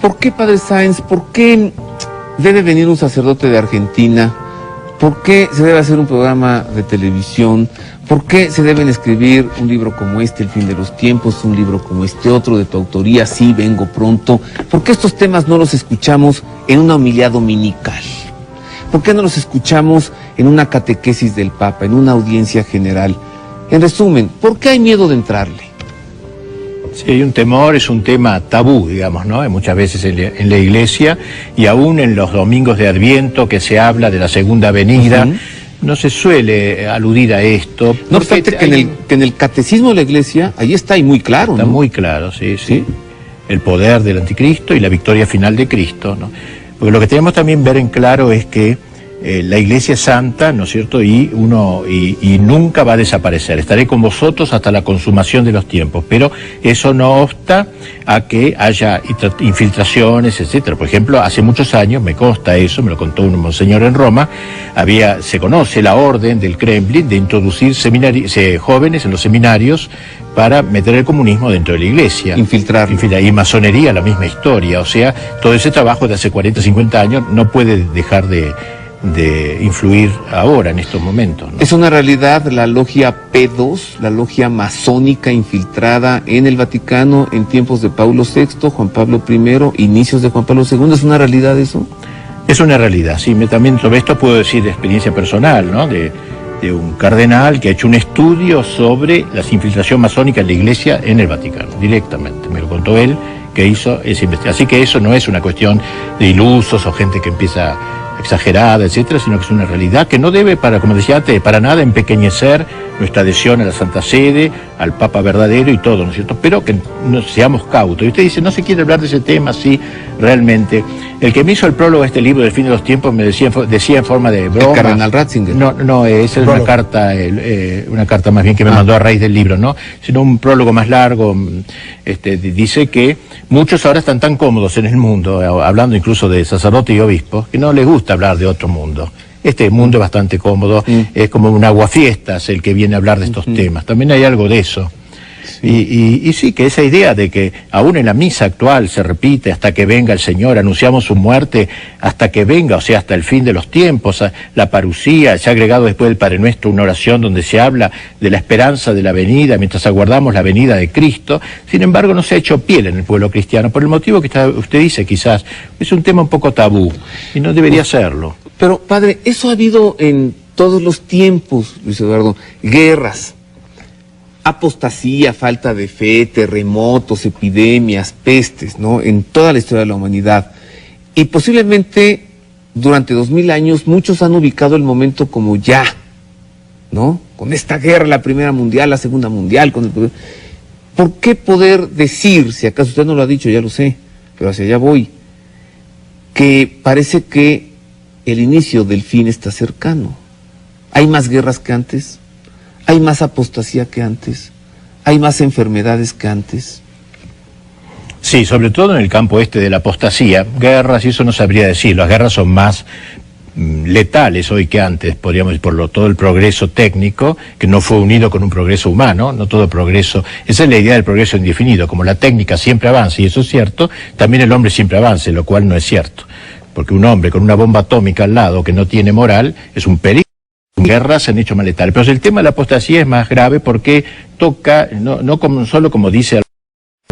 ¿Por qué, padre Sáenz? ¿Por qué debe venir un sacerdote de Argentina? ¿Por qué se debe hacer un programa de televisión? ¿Por qué se deben escribir un libro como este, El fin de los tiempos, un libro como este otro de tu autoría, Sí, vengo pronto? ¿Por qué estos temas no los escuchamos en una homilía dominical? ¿Por qué no los escuchamos en una catequesis del Papa, en una audiencia general? En resumen, ¿por qué hay miedo de entrarle? Sí, hay un temor, es un tema tabú, digamos, ¿no? Muchas veces en la iglesia, y aún en los domingos de Adviento que se habla de la segunda venida, no se suele aludir a esto. No obstante que en el catecismo de la iglesia, ahí está y muy claro, ¿no? Está muy claro, sí. El poder del anticristo y la victoria final de Cristo, ¿no? Porque lo que tenemos también ver en claro es que la iglesia es santa, ¿no es cierto? Y nunca va a desaparecer. Estaré con vosotros hasta la consumación de los tiempos, pero eso no obsta a que haya infiltraciones, etcétera. Por ejemplo, hace muchos años, me consta eso, me lo contó un monseñor en Roma, se conoce la orden del Kremlin de introducir jóvenes en los seminarios para meter el comunismo dentro de la iglesia. Infiltrar. Y masonería, la misma historia. O sea, todo ese trabajo de hace 40, 50 años no puede dejar de influir ahora, en estos momentos, ¿no? Es una realidad la logia P2, la logia masónica infiltrada en el Vaticano en tiempos de Paulo VI, Juan Pablo I, inicios de Juan Pablo II. ¿Es una realidad eso? Es una realidad, sí. También sobre esto puedo decir de experiencia personal, ¿no? De un cardenal que ha hecho un estudio sobre la infiltración masónica en la iglesia en el Vaticano, directamente. Me lo contó él, que hizo esa investigación. Así que eso no es una cuestión de ilusos o gente que empieza exagerada, etcétera, sino que es una realidad que no debe, como decía antes, para nada empequeñecer nuestra adhesión a la Santa Sede, al Papa verdadero y todo, ¿no es cierto? Pero que seamos cautos. Y usted dice, no se quiere hablar de ese tema, sí, realmente. El que me hizo el prólogo a este libro del fin de los tiempos me decía en forma de broma. ¿El cardenal Ratzinger? No, esa es una carta más bien que me mandó a raíz del libro, ¿no? Sino un prólogo más largo. Dice que muchos ahora están tan cómodos en el mundo, hablando incluso de sacerdotes y obispos, que no les gusta hablar de otro mundo. Este mundo es bastante cómodo, es como un aguafiestas el que viene a hablar de estos temas. También hay algo de eso. Sí. Y sí, que esa idea de que aún en la misa actual se repite hasta que venga el Señor, anunciamos su muerte hasta que venga, o sea, hasta el fin de los tiempos, la parucía, se ha agregado después del Padre Nuestro una oración donde se habla de la esperanza de la venida, mientras aguardamos la venida de Cristo. Sin embargo, no se ha hecho piel en el pueblo cristiano, por el motivo que usted dice, quizás, es un tema un poco tabú, y no debería serlo. Pero, padre, eso ha habido en todos los tiempos, Luis Eduardo, guerras, apostasía, falta de fe, terremotos, epidemias, pestes, ¿no? En toda la historia de la humanidad. Y posiblemente durante 2000 años muchos han ubicado el momento como ya, ¿no? Con esta guerra, la Primera Mundial, la Segunda Mundial, ¿por qué poder decir, si acaso usted no lo ha dicho, ya lo sé, pero hacia allá voy, que parece que el inicio del fin está cercano? ¿Hay más guerras que antes? ¿Hay más apostasía que antes? ¿Hay más enfermedades que antes? Sí, sobre todo en el campo de la apostasía. Guerras, y eso no sabría decir. Las guerras son más letales hoy que antes, podríamos decir, por todo el progreso técnico, que no fue unido con un progreso humano, no todo progreso. Esa es la idea del progreso indefinido. Como la técnica siempre avanza, y eso es cierto, también el hombre siempre avanza, lo cual no es cierto. Porque un hombre con una bomba atómica al lado que no tiene moral es un peligro. Guerras se han hecho más letales. Pero el tema de la apostasía es más grave porque toca, no solo como dice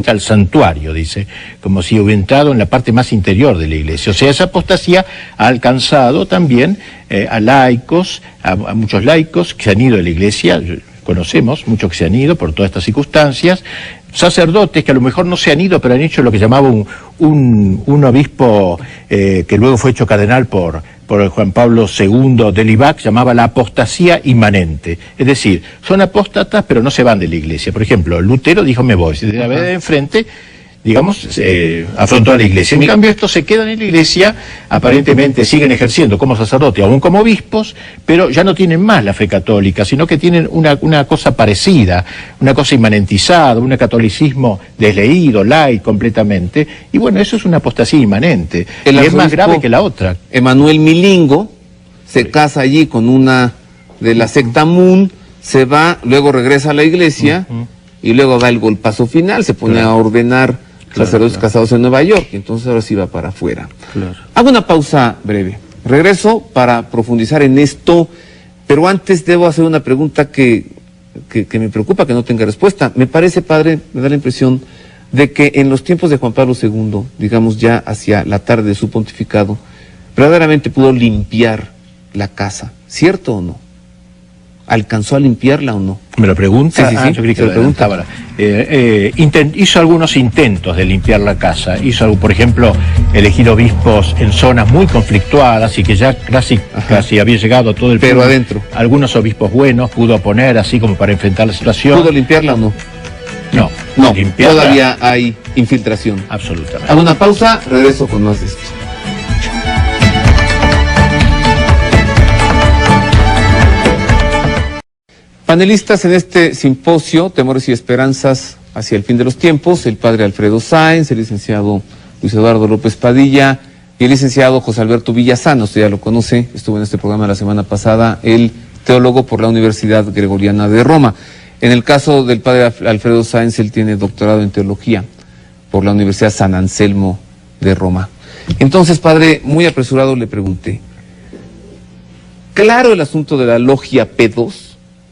al santuario, dice, como si hubiera entrado en la parte más interior de la iglesia. O sea, esa apostasía ha alcanzado también a laicos, a muchos laicos que se han ido de la iglesia. Conocemos muchos que se han ido por todas estas circunstancias, sacerdotes que a lo mejor no se han ido, pero han hecho lo que llamaba un obispo que luego fue hecho cardenal por Juan Pablo II de Libac, llamaba la apostasía inmanente. Es decir, son apóstatas pero no se van de la iglesia. Por ejemplo, Lutero dijo me voy, de la vereda de enfrente, digamos, afrontó a la iglesia. En cambio, estos se quedan en la iglesia, aparentemente siguen ejerciendo como sacerdotes, aún como obispos, pero ya no tienen más la fe católica, sino que tienen una cosa parecida, una cosa inmanentizada, un catolicismo desleído, laico completamente, y bueno, eso es una apostasía inmanente, y es más grave que la otra. Emanuel Milingo se casa allí con una de la secta Moon, se va, luego regresa a la iglesia, y luego da el golpazo final, se pone a ordenar sacerdotes casados en Nueva York, y entonces ahora sí va para afuera. Claro. Hago una pausa breve. Regreso para profundizar en esto, pero antes debo hacer una pregunta que me preocupa que no tenga respuesta. Me parece, padre, me da la impresión de que en los tiempos de Juan Pablo II, digamos ya hacia la tarde de su pontificado, verdaderamente pudo limpiar la casa, ¿cierto o no? ¿Alcanzó a limpiarla o no? ¿Me lo pregunta? Sí. Yo creí que se lo pregunta. Hizo algunos intentos de limpiar la casa. Hizo, por ejemplo, elegir obispos en zonas muy conflictuadas y que ya casi había llegado todo el Pero pueblo. adentro. Algunos obispos buenos pudo poner así como para enfrentar la situación. ¿Pudo limpiarla o no? No, todavía hay infiltración. Absolutamente. Hago una pausa, regreso con más de esto. Panelistas en este simposio, Temores y Esperanzas hacia el fin de los tiempos, el padre Alfredo Sáenz, el licenciado Luis Eduardo López Padilla y el licenciado José Alberto Villazano, usted ya lo conoce, estuvo en este programa la semana pasada, el teólogo por la Universidad Gregoriana de Roma. En el caso del padre Alfredo Sáenz, él tiene doctorado en teología por la Universidad San Anselmo de Roma. Entonces, padre, muy apresurado le pregunté, claro el asunto de la logia P2,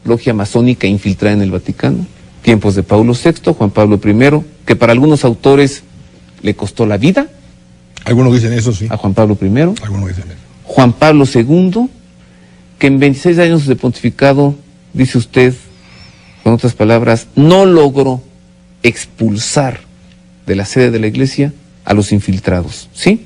logia masónica infiltrada en el Vaticano, tiempos de Paulo VI, Juan Pablo I, que para algunos autores le costó la vida. Algunos dicen eso, sí. A Juan Pablo I. Algunos dicen eso. Juan Pablo II, que en 26 años de pontificado, dice usted, con otras palabras, no logró expulsar de la sede de la Iglesia a los infiltrados, ¿sí?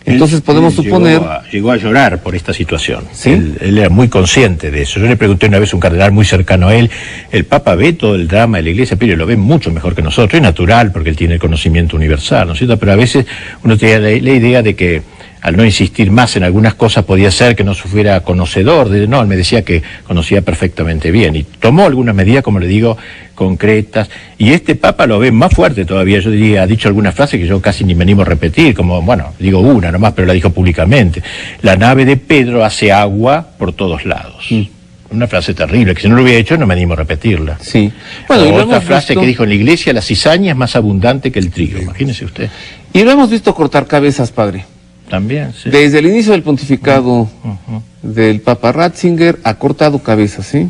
Entonces podemos suponer... Llegó a llorar por esta situación. ¿Sí? Él era muy consciente de eso. Yo le pregunté una vez a un cardenal muy cercano a él, el Papa ve todo el drama de la Iglesia, pero lo ve mucho mejor que nosotros. Es natural porque él tiene el conocimiento universal, ¿no es cierto? Pero a veces uno tiene la idea de que al no insistir más en algunas cosas podía ser que no se fuera conocedor. No, él me decía que conocía perfectamente bien y tomó algunas medidas, como le digo, concretas, y este Papa lo ve más fuerte todavía. Yo diría, ha dicho algunas frases que yo casi ni me animo a repetir, como, bueno, digo una nomás, pero la dijo públicamente: la nave de Pedro hace agua por todos lados. Una frase terrible, que si no lo hubiera hecho no me animo a repetirla. Sí. Bueno, y otra frase que dijo: en la Iglesia la cizaña es más abundante que el trigo. Imagínese usted. Y lo hemos visto cortar cabezas, padre. También, sí. Desde el inicio del pontificado del Papa Ratzinger ha cortado cabezas, ¿sí?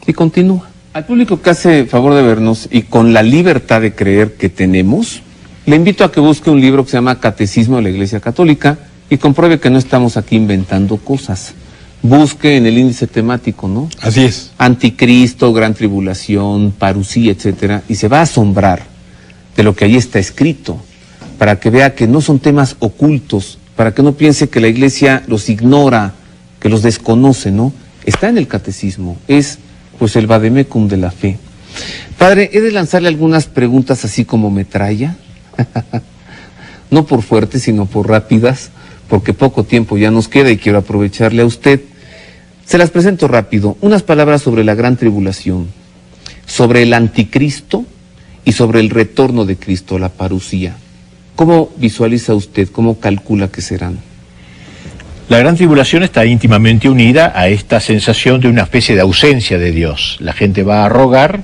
Y continúa. Al público que hace favor de vernos y con la libertad de creer que tenemos, le invito a que busque un libro que se llama Catecismo de la Iglesia Católica y compruebe que no estamos aquí inventando cosas. Busque en el índice temático, ¿no? Así es. Anticristo, Gran Tribulación, Parusía, etcétera, y se va a asombrar de lo que ahí está escrito, para que vea que no son temas ocultos, para que no piense que la Iglesia los ignora, que los desconoce, ¿no? Está en el catecismo, es pues el vademecum de la fe. Padre, he de lanzarle algunas preguntas así como metralla, no por fuertes, sino por rápidas, porque poco tiempo ya nos queda y quiero aprovecharle a usted. Se las presento rápido. Unas palabras sobre la gran tribulación, sobre el anticristo y sobre el retorno de Cristo, la parusía. ¿Cómo visualiza usted, cómo calcula que serán? La gran tribulación está íntimamente unida a esta sensación de una especie de ausencia de Dios. La gente va a rogar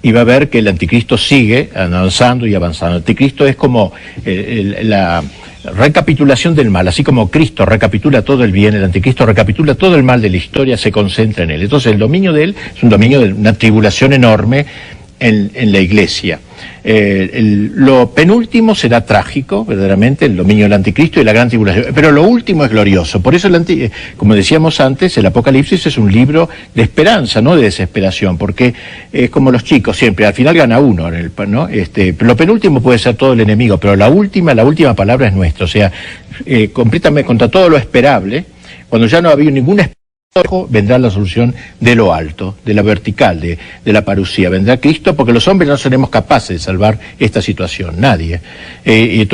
y va a ver que el anticristo sigue avanzando y avanzando. El anticristo es como la recapitulación del mal, así como Cristo recapitula todo el bien, el anticristo recapitula todo el mal de la historia, se concentra en él. Entonces el dominio de él es un dominio de una tribulación enorme en la Iglesia. Lo penúltimo será trágico, verdaderamente, el dominio del anticristo y la gran tribulación, pero lo último es glorioso. Por eso, como decíamos antes, el Apocalipsis es un libro de esperanza, no de desesperación, porque es como los chicos siempre, al final gana uno, ¿no? Lo penúltimo puede ser todo el enemigo, pero la última palabra es nuestra, o sea, completamente contra todo lo esperable, cuando ya no ha habido ninguna esperanza, vendrá la solución de lo alto, de la vertical, de la parusía. Vendrá Cristo, porque los hombres no seremos capaces de salvar esta situación, nadie.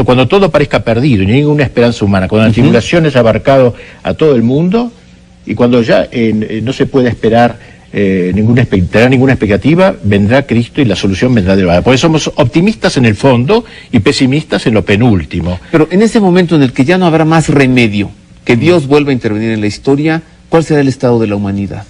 Cuando todo parezca perdido y ninguna esperanza humana, cuando la tribulación haya abarcado a todo el mundo y cuando ya no se puede esperar ninguna expectativa, vendrá Cristo y la solución vendrá de lo alto. Por eso somos optimistas en el fondo y pesimistas en lo penúltimo. Pero en ese momento en el que ya no habrá más remedio, que Dios vuelva a intervenir en la historia, ¿cuál será el estado de la humanidad?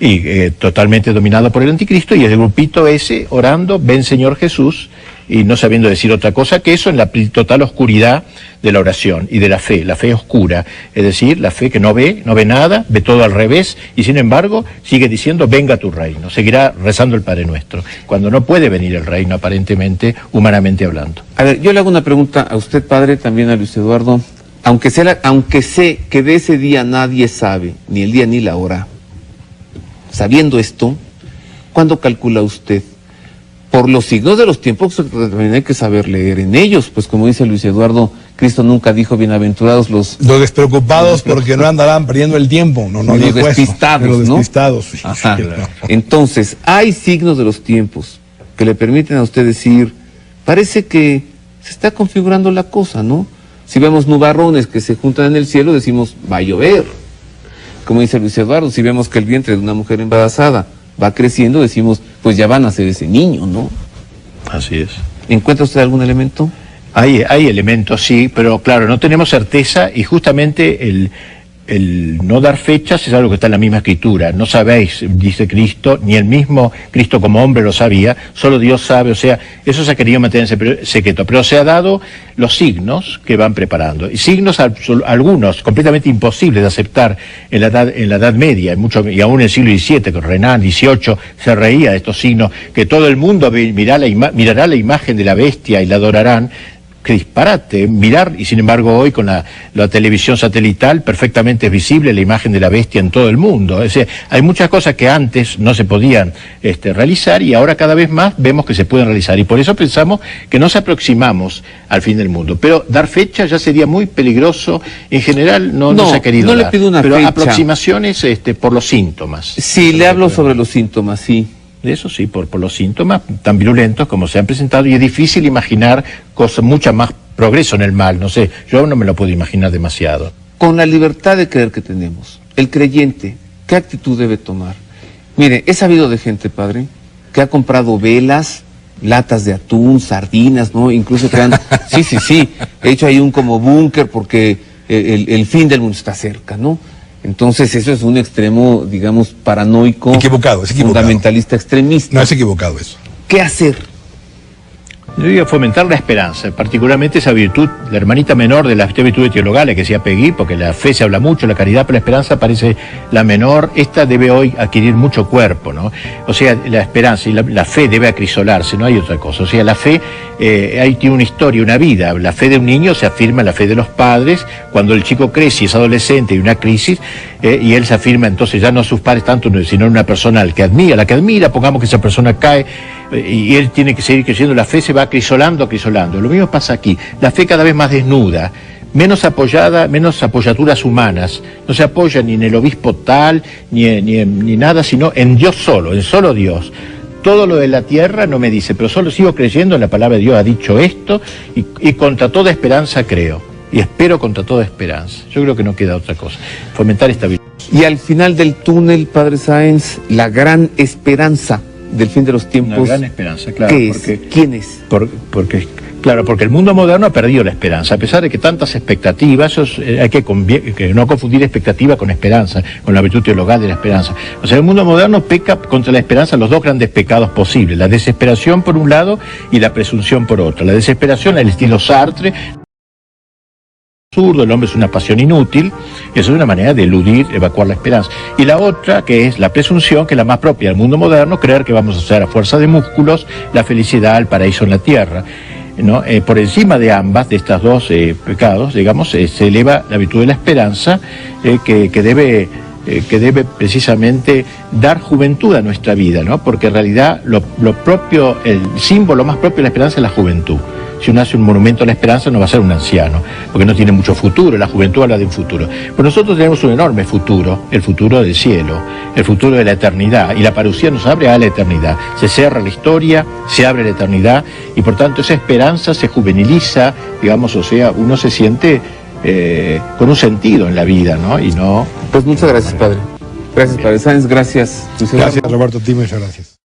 y totalmente dominado por el anticristo, y el grupito ese orando, ven Señor Jesús, y no sabiendo decir otra cosa que eso en la total oscuridad de la oración y de la fe oscura, es decir, la fe que no ve nada, ve todo al revés, y sin embargo sigue diciendo venga tu reino, seguirá rezando el Padre Nuestro, cuando no puede venir el reino aparentemente, humanamente hablando. A ver, yo le hago una pregunta a usted, padre, también a Luis Eduardo, aunque sé que de ese día nadie sabe, ni el día ni la hora, sabiendo esto, ¿cuándo calcula usted? Por los signos de los tiempos también hay que saber leer en ellos, pues como dice Luis Eduardo, Cristo nunca dijo bienaventurados los despreocupados porque no andarán perdiendo el tiempo, no los dijo despistados, eso, los ¿no? despistados. Sí, Ajá. sí, claro. Entonces, hay signos de los tiempos que le permiten a usted decir, parece que se está configurando la cosa, ¿no? Si vemos nubarrones que se juntan en el cielo, decimos, va a llover. Como dice Luis Eduardo, si vemos que el vientre de una mujer embarazada va creciendo, decimos, pues ya van a ser ese niño, ¿no? Así es. ¿Encuentra usted algún elemento? Hay elementos, sí, pero claro, no tenemos certeza, y justamente el no dar fechas es algo que está en la misma escritura. No sabéis, dice Cristo, ni el mismo Cristo como hombre lo sabía, solo Dios sabe, o sea, eso se ha querido mantener en secreto, pero se ha dado los signos que van preparando, y signos algunos completamente imposibles de aceptar en la Edad Media, y aún en el siglo XVII, con Renan, XVIII, se reía de estos signos, que todo el mundo mirará la imagen de la bestia y la adorarán. Qué disparate, mirar, y sin embargo hoy con la televisión satelital perfectamente es visible la imagen de la bestia en todo el mundo. Es decir, hay muchas cosas que antes no se podían realizar, y ahora cada vez más vemos que se pueden realizar, y por eso pensamos que nos aproximamos al fin del mundo. Pero dar fecha ya sería muy peligroso, en general no se ha querido dar. Le pido una pero fecha. Aproximaciones por los síntomas. Sí, le hablo sobre los síntomas, sí. Eso sí, por los síntomas tan virulentos como se han presentado, y es difícil imaginar mucha más progreso en el mal, no sé, yo no me lo puedo imaginar demasiado. Con la libertad de creer que tenemos, el creyente, ¿qué actitud debe tomar? Mire, he sabido de gente, padre, que ha comprado velas, latas de atún, sardinas, ¿no? Incluso que han... Sí, he hecho ahí un como búnker porque el fin del mundo está cerca, ¿no? Entonces eso es un extremo, digamos, paranoico, Equivocado. fundamentalista, extremista. No, es equivocado eso. ¿Qué hacer? Yo digo fomentar la esperanza, particularmente esa virtud, la hermanita menor de las virtudes teologales que decía Peggy, porque la fe se habla mucho, la caridad, pero la esperanza parece la menor. Esta debe hoy adquirir mucho cuerpo, ¿no? O sea, la esperanza y la fe debe acrisolarse, no hay otra cosa. O sea, la fe ahí tiene una historia, una vida. La fe de un niño se afirma en la fe de los padres, cuando el chico crece y es adolescente y una crisis, y él se afirma entonces ya no a sus padres tanto, sino en una persona la que admira, pongamos que esa persona cae, y él tiene que seguir creciendo, la fe se va acrisolando. Lo mismo pasa aquí, la fe cada vez más desnuda, menos apoyada, menos apoyaduras humanas, no se apoya ni en el obispo tal, ni nada, sino en Dios solo, en solo Dios. Todo lo de la tierra no me dice, pero solo sigo creyendo en la palabra de Dios, ha dicho esto, y contra toda esperanza creo, y espero contra toda esperanza. Yo creo que no queda otra cosa, fomentar esta virtud. Y al final del túnel, padre Sáenz, la gran esperanza del fin de los tiempos. Una gran esperanza, claro. ¿Qué es? ¿Quién es? Porque el mundo moderno ha perdido la esperanza, a pesar de que tantas expectativas, hay que no confundir expectativa con esperanza, con la virtud teologal de la esperanza. O sea, el mundo moderno peca contra la esperanza los dos grandes pecados posibles, la desesperación por un lado y la presunción por otro. La desesperación al estilo Sartre, el hombre es una pasión inútil, eso es una manera de eludir, evacuar la esperanza. Y la otra, que es la presunción, que es la más propia del mundo moderno, creer que vamos a hacer a fuerza de músculos la felicidad, el paraíso en la tierra, ¿no? Por encima de ambas, de estas dos pecados, digamos, se eleva la virtud de la esperanza, que debe precisamente dar juventud a nuestra vida, ¿no? Porque en realidad lo propio, el símbolo más propio de la esperanza es la juventud. Si uno hace un monumento a la esperanza no va a ser un anciano, porque no tiene mucho futuro, la juventud habla de un futuro. Pero nosotros tenemos un enorme futuro, el futuro del cielo, el futuro de la eternidad, y la parucía nos abre a la eternidad. Se cierra la historia, se abre la eternidad, y por tanto esa esperanza se juveniliza, digamos, o sea, uno se siente con un sentido en la vida, ¿no? Y no... Pues muchas gracias, padre. Gracias, padre Sáenz, gracias. Gracias, Roberto, muchas gracias.